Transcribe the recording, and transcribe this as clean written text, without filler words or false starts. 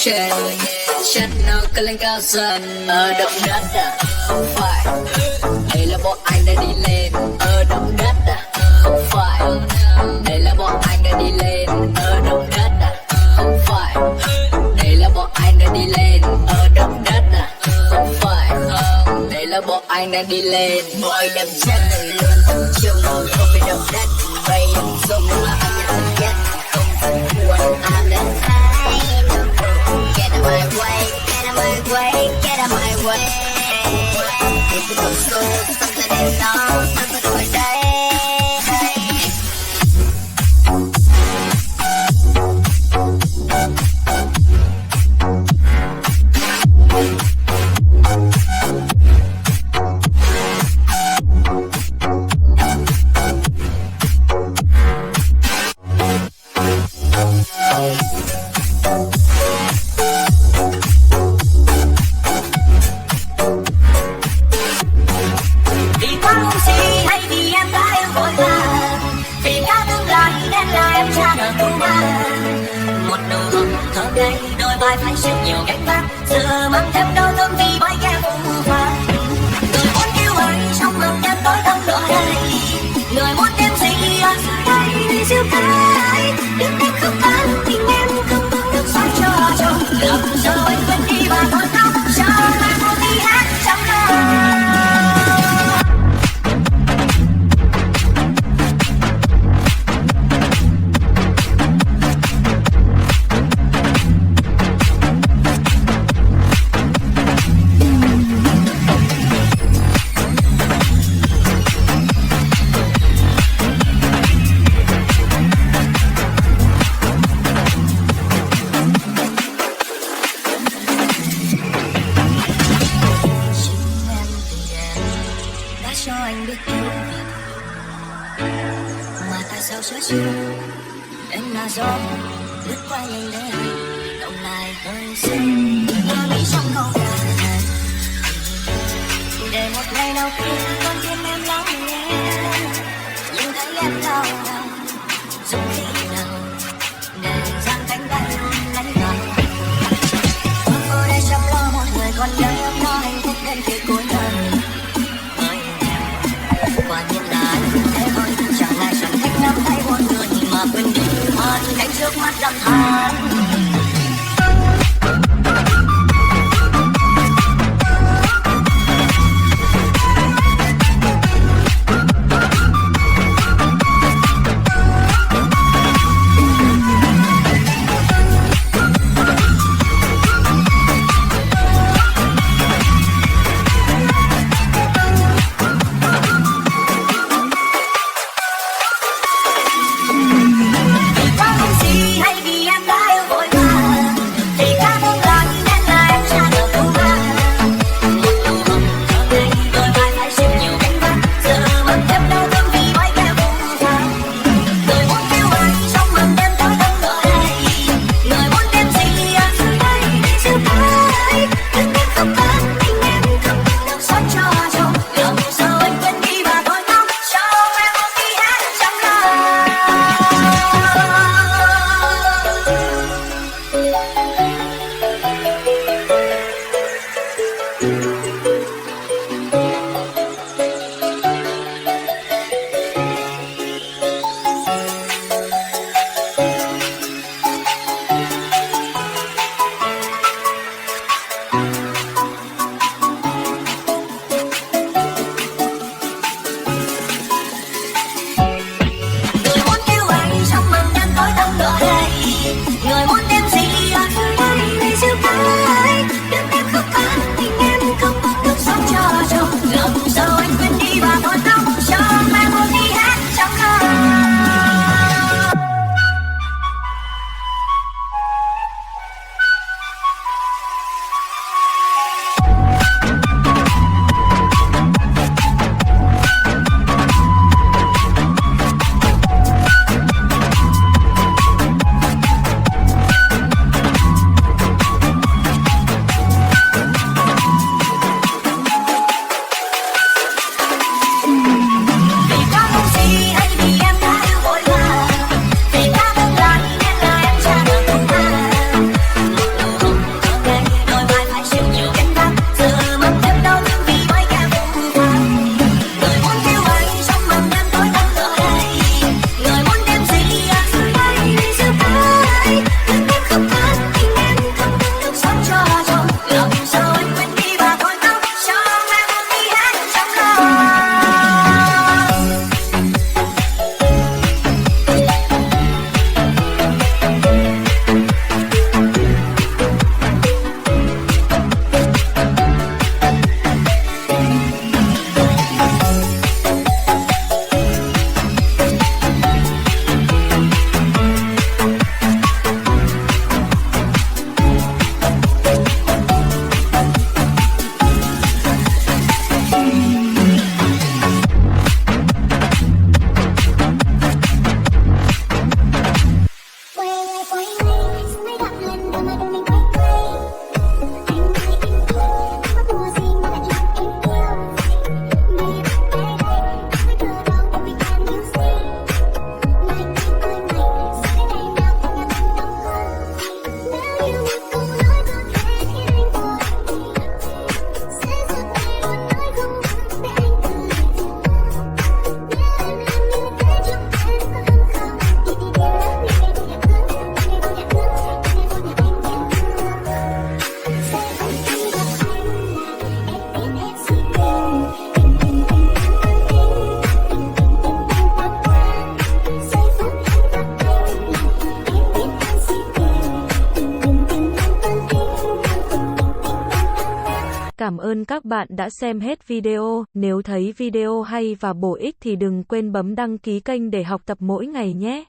trên chất nó cất lên cao dần. Ở động đất không phải, đây là bọn anh đã đi lên. Ở động đất không phải, đây là bọn anh đã đi lên. Ở động đất không phải, đây là bọn anh đã đi lên. Ở động đất không phải, đây là bọn anh đã đi lên. Mỗi đêm chân luôn tập trung, không phải động đất. Bay dung là anh nhận nhất, không cần buồn anh đến ai. Get out my way, get out my way, get out my way. If it goes slow, something is wrong, something đổi đây. Phải rất nhiều gánh vác, giờ mang thêm đau thương vì bởi kẻ phù phàng. Người muốn yêu anh trong mộng đêm tối tăm nửa đây, người muốn thêm gì ở dưới đây để siêu thái. Đừng em không tan tình em không bước nước xoay cho chồng. Làm rồi quên đi và thôi khóc cho mà một đi hát trong lòng. Cho anh biết yêu mà tại sao sẽ chiều em là gió lướt qua nhanh để anh động lại hơi xinh mơ nghĩ trong câu ca để một ngày nào kia con tim em lắng nghe nhưng thấy em đau lòng giống khi nào để giang cánh tay đánh vào không có để chăm lo một người còn đây em lo hạnh phúc đến khi cuối đời. Quả nhiên là anh không thể thôi, chẳng ai chẳng thích nắm tay một người mà quên đi hoàn cảnh trước mắt đâm than. Vì quá không gì hay vì em đã yêu ơn các bạn đã xem hết video. Nếu thấy video hay và bổ ích thì đừng quên bấm đăng ký kênh để học tập mỗi ngày nhé.